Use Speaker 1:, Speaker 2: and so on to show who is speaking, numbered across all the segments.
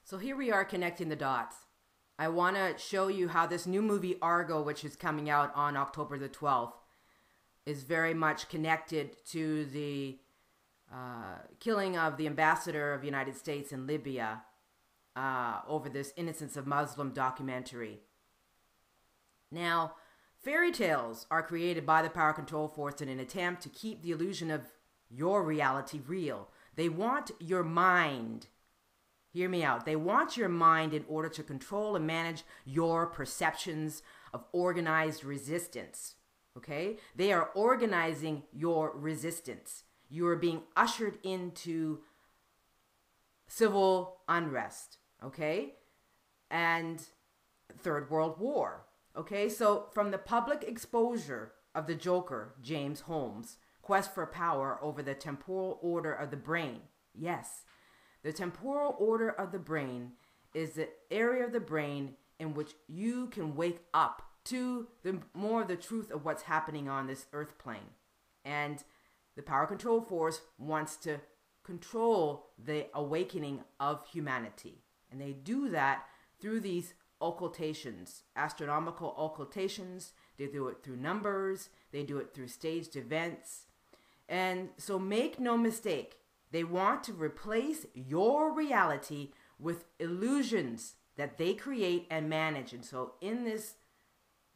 Speaker 1: So here we are connecting the dots. I want to show you how this new movie Argo, which is coming out on October the 12th, is very much connected to the killing of the ambassador of the United States in Libya over this Innocence of Muslim documentary. Now, fairy tales are created by the power control force in an attempt to keep the illusion of your reality real. They want your mind. Hear me out. They want your mind in order to control and manage your perceptions of organized resistance. Okay? They are organizing your resistance. You are being ushered into civil unrest. Okay? And Third World War. Okay? So from the public exposure of the Joker, James Holmes' quest for power over the temporal order of the brain. Yes. The temporal order of the brain is the area of the brain in which you can wake up to more of the truth of what's happening on this earth plane. And the power control force wants to control the awakening of humanity. And they do that through these occultations, astronomical occultations. They do it through numbers. They do it through staged events. And so make no mistake, they want to replace your reality with illusions that they create and manage. And so in this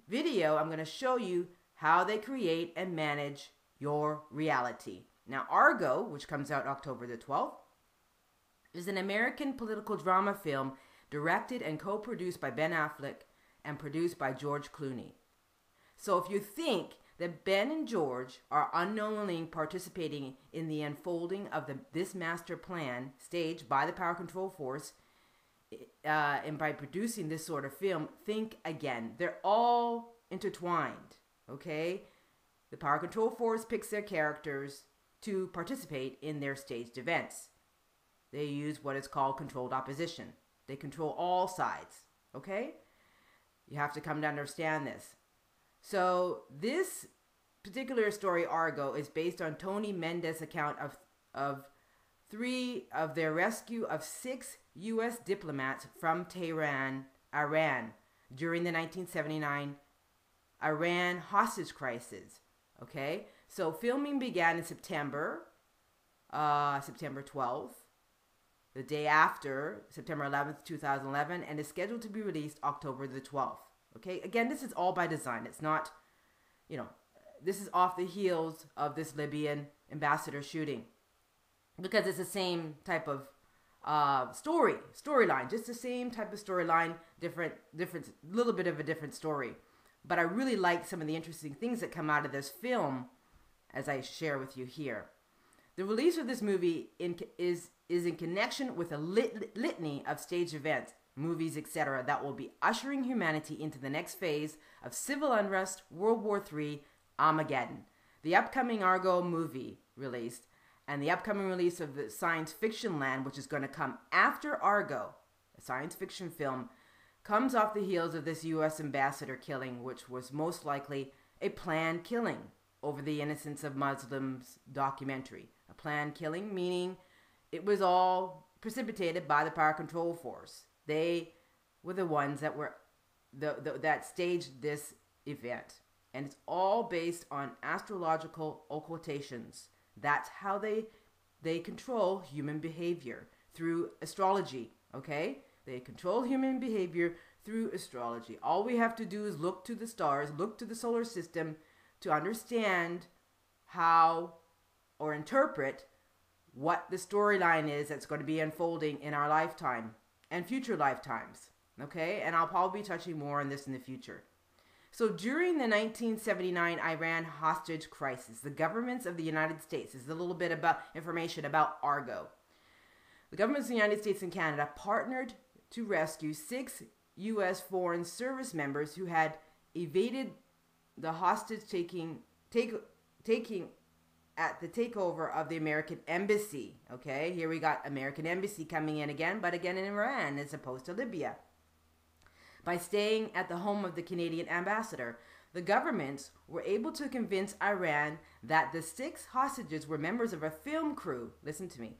Speaker 1: video, I'm going to show you how they create and manage your reality. Now, Argo, which comes out October the 12th, is an American political drama film directed and co-produced by Ben Affleck and produced by George Clooney. So if you think that Ben and George are unknowingly participating in the unfolding of this master plan staged by the power control force, and by producing this sort of film, think again. They're all intertwined, okay? The power control force picks their characters to participate in their staged events. They use what is called controlled opposition. They control all sides, okay? You have to come to understand this. So this particular story, Argo, is based on Tony Mendez' account of their rescue of 6 U.S. diplomats from Tehran, Iran, during the 1979 Iran hostage crisis. Okay, so filming began in September 12th, the day after, September 11th, 2011, and is scheduled to be released October the 12th. Okay, again, this is all by design. It's not, this is off the heels of this Libyan ambassador shooting, because it's the same type of storyline, just the same type of storyline, different, little bit of a different story. But I really like some of the interesting things that come out of this film, as I share with you here. The release of this movie is in connection with a litany of staged events, movies, etc., that will be ushering humanity into the next phase of civil unrest, World War III, Armageddon. The upcoming Argo movie released, and the upcoming release of the Science Fiction Land, which is going to come after Argo, a science fiction film, comes off the heels of this U.S. ambassador killing, which was most likely a planned killing over the Innocence of Muslims documentary. A planned killing, meaning it was all precipitated by the power control force. They were the ones that were that staged this event. And it's all based on astrological occultations. That's how they control human behavior, through astrology, okay? They control human behavior through astrology. All we have to do is look to the stars, look to the solar system to understand how or interpret what the storyline is that's going to be unfolding in our lifetime and future lifetimes, okay? And I'll probably be touching more on this in the future. So during the 1979 Iran hostage crisis, the governments of the United States, this is a little bit about information about Argo. The governments of the United States and Canada partnered to rescue 6 U.S. Foreign Service members who had evaded the hostage taking at the takeover of the American embassy. Okay, here we got American embassy coming in again, but again in Iran as opposed to Libya. By staying at the home of the Canadian ambassador, the governments were able to convince Iran that the 6 hostages were members of a film crew. Listen to me.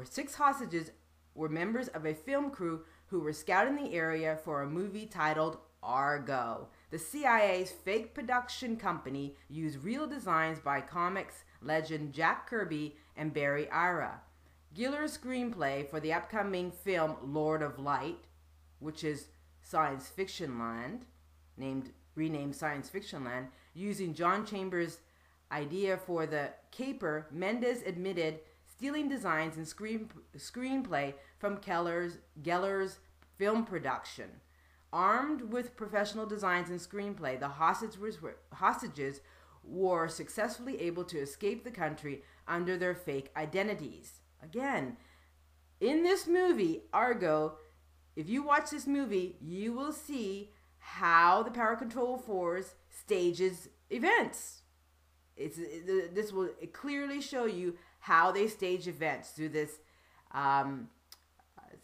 Speaker 1: 6 hostages were members of a film crew who were scouting the area for a movie titled Argo. The CIA's fake production company used real designs by comics legend Jack Kirby and Barry Ira. Giller's screenplay for the upcoming film Lord of Light, which is Science Fiction Land, renamed Science Fiction Land, using John Chambers' idea for the caper. Mendes admitted stealing designs and screenplay from Geller's film production. Armed with professional designs and screenplay, the hostages were successfully able to escape the country under their fake identities. Again, in this movie, Argo, if you watch this movie, you will see how the Power Control Force stages events. This will clearly show you how they stage events through this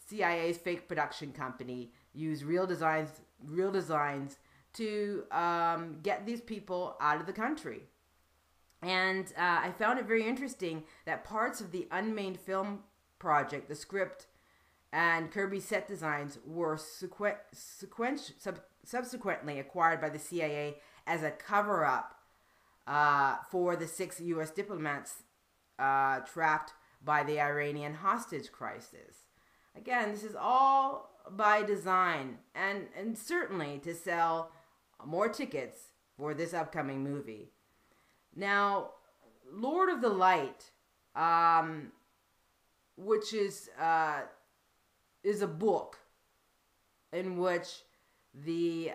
Speaker 1: CIA's fake production company. Use real designs to get these people out of the country. And I found it very interesting that parts of the unmade film project, the script, and Kirby's set designs were subsequently acquired by the CIA as a cover-up for the 6 U.S. diplomats trapped by the Iranian hostage crisis. Again, this is all by design and certainly to sell more tickets for this upcoming movie. Now, Lord of the Light, which is a book in which the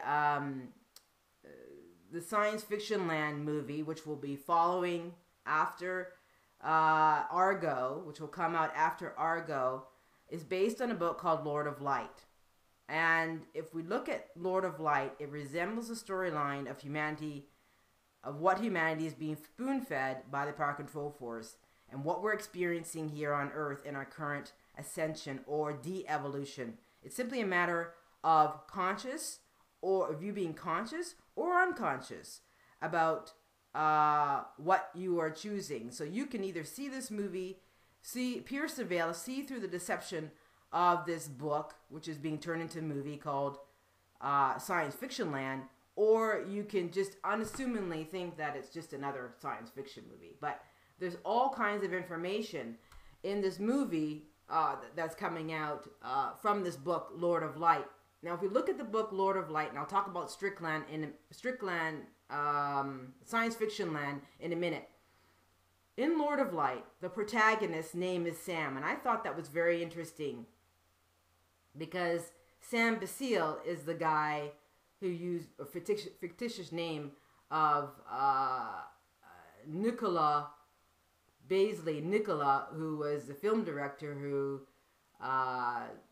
Speaker 1: Science Fiction Land movie, which will be following after Argo, which will come out after Argo, is based on a book called Lord of Light. And if we look at Lord of Light, it resembles the storyline of what humanity is being spoon-fed by the Power Control Force and what we're experiencing here on Earth in our current ascension or de-evolution. It's simply a matter of you being conscious or unconscious about what you are choosing. So you can either see this movie, pierce the veil, see through the deception of this book, which is being turned into a movie called Science Fiction Land, or you can just unassumingly think that it's just another science fiction movie. But there's all kinds of information in this movie that's coming out from this book, Lord of Light. Now, if we look at the book Lord of Light, and I'll talk about Science Fiction Land in a minute. In Lord of Light, the protagonist's name is Sam, and I thought that was very interesting because Sam Basile is the guy who used a fictitious name of Nicola Baisley, who was the film director who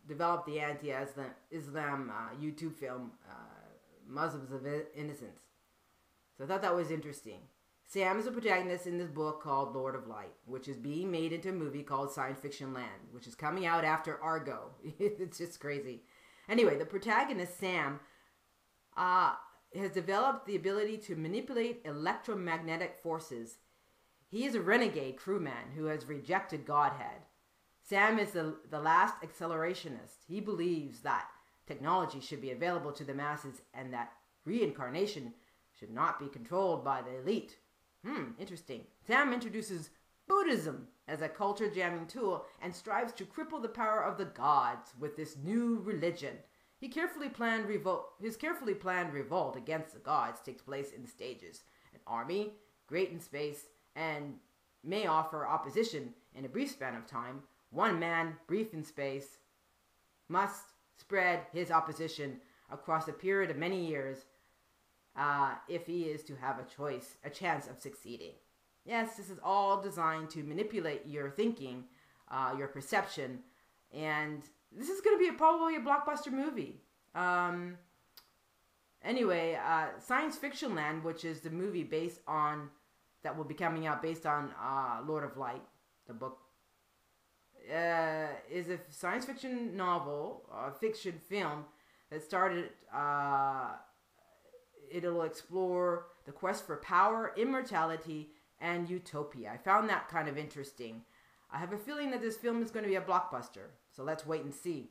Speaker 1: developed the anti-Islam YouTube film Muslims of Innocence. So I thought that was interesting. Sam is a protagonist in this book called Lord of Light, which is being made into a movie called Science Fiction Land, which is coming out after Argo. It's just crazy. Anyway, the protagonist, Sam, has developed the ability to manipulate electromagnetic forces. He is a renegade crewman who has rejected Godhead. Sam is the last accelerationist. He believes that technology should be available to the masses and that reincarnation should not be controlled by the elite. Interesting. Sam introduces Buddhism as a culture jamming tool and strives to cripple the power of the gods with this new religion. His carefully planned revolt against the gods takes place in stages. An army, great in space, and may offer opposition in a brief span of time. One man, brief in space, must spread his opposition across a period of many years if he is to have a chance of succeeding. Yes, this is all designed to manipulate your thinking, your perception, and this is going to be probably a blockbuster movie. Anyway, Science Fiction Land, which is the movie that will be coming out based on Lord of Light, the book, is a science fiction novel, fiction film that started. It'll explore the quest for power, immortality, and utopia. I found that kind of interesting. I have a feeling that this film is going to be a blockbuster, so let's wait and see.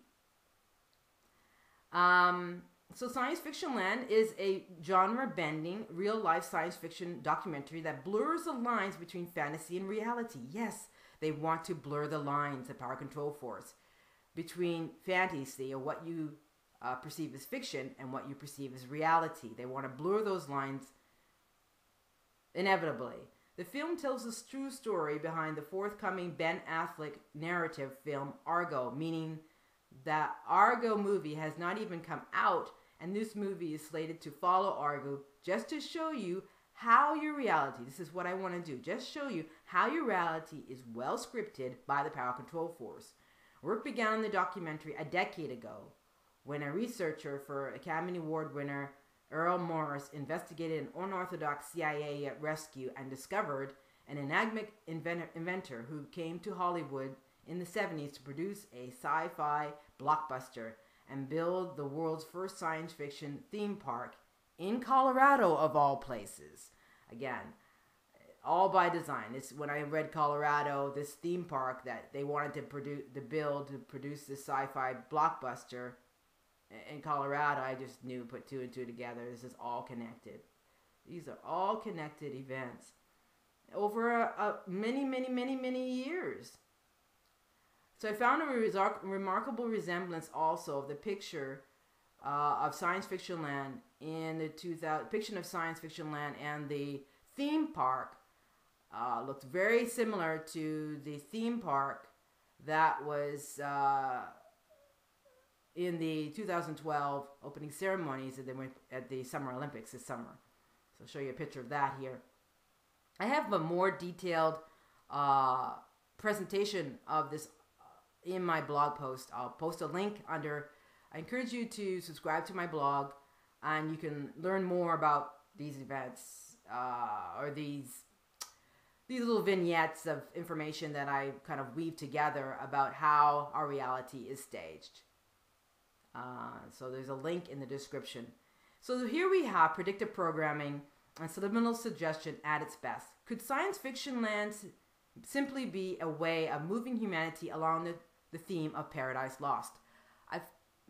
Speaker 1: So Science Fiction Land is a genre-bending, real-life science fiction documentary that blurs the lines between fantasy and reality. Yes, they want to blur the lines, the Power Control Force, between fantasy or what you perceive as fiction and what you perceive as reality. They want to blur those lines inevitably. The film tells the true story behind the forthcoming Ben Affleck narrative film Argo, meaning that Argo movie has not even come out, and this movie is slated to follow Argo just to show you how your reality, this is what I want to do, just show you how your reality is well scripted by the Power Control Force. Work began on the documentary a decade ago when a researcher for Academy Award winner Earl Morris investigated an unorthodox CIA rescue and discovered an enigmatic inventor who came to Hollywood in the 70s to produce a sci-fi blockbuster and build the world's first science fiction theme park in Colorado, of all places. Again, all by design. It's when I read Colorado, this theme park that they wanted to produce this sci-fi blockbuster in Colorado, I just knew, put two and two together. This is all connected. These are all connected events over many years. So I found a remarkable resemblance also of the picture of Science Fiction Land in the depiction of Science Fiction Land, and the theme park looked very similar to the theme park that was in the 2012 opening ceremonies at the Summer Olympics this summer. So I'll show you a picture of that here. I have a more detailed presentation of this in my blog post. I'll post a link under. I encourage you to subscribe to my blog, and you can learn more about these events or these little vignettes of information that I kind of weave together about how our reality is staged. So there's a link in the description. So here we have predictive programming and subliminal suggestion at its best. Could Science Fiction Land simply be a way of moving humanity along the theme of Paradise Lost?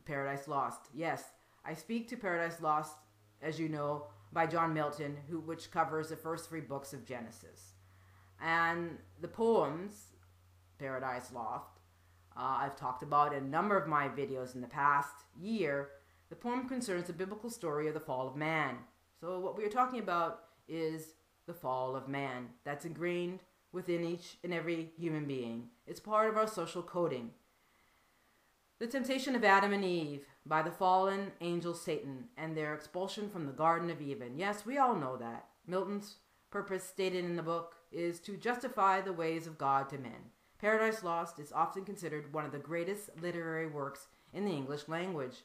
Speaker 1: Paradise Lost, yes. I speak to Paradise Lost, as you know, by John Milton, which covers the first 3 books of Genesis. And the poems, Paradise Lost, I've talked about in a number of my videos in the past year. The poem concerns the biblical story of the fall of man. So what we are talking about is the fall of man. That's ingrained within each and every human being. It's part of our social coding. The temptation of Adam and Eve by the fallen angel Satan and their expulsion from the Garden of Eden. Yes, we all know that. Milton's purpose, stated in the book, is to justify the ways of God to men. Paradise Lost is often considered one of the greatest literary works in the English language.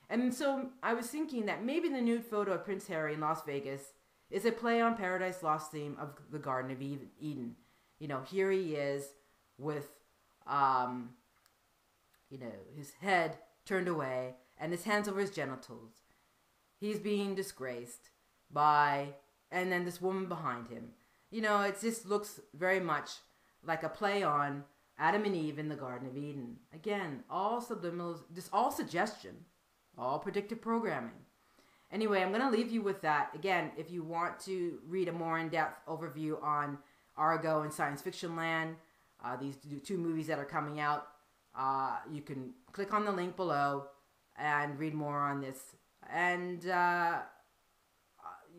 Speaker 1: And so I was thinking that maybe the nude photo of Prince Harry in Las Vegas is a play on Paradise Lost theme of the Garden of Eden. You know, here he is with, his head turned away and his hands over his genitals. He's being disgraced and then this woman behind him. You know, it just looks very much like a play on Adam and Eve in the Garden of Eden. Again, all subliminals, just all suggestion, all predictive programming. Anyway, I'm going to leave you with that. Again, if you want to read a more in-depth overview on Argo and Science Fiction Land, these 2 movies that are coming out, you can click on the link below and read more on this. And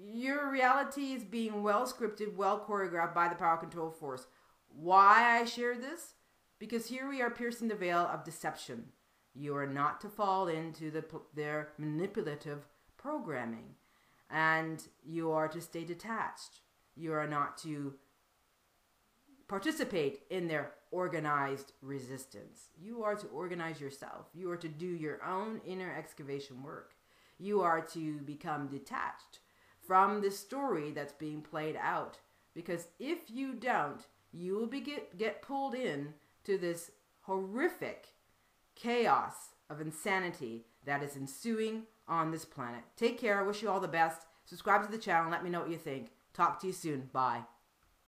Speaker 1: your reality is being well scripted, well choreographed by the Power Control Force. Why I share this? Because here we are piercing the veil of deception. You are not to fall into their manipulative programming, and you are to stay detached. You are not to participate in their organized resistance. You are to organize yourself. You are to do your own inner excavation work. You are to become detached from the story that's being played out, because if you don't, you will get pulled in to this horrific chaos of insanity that is ensuing on this planet. Take care. I wish you all the best. Subscribe to the channel. Let me know what you think. Talk to you soon. Bye.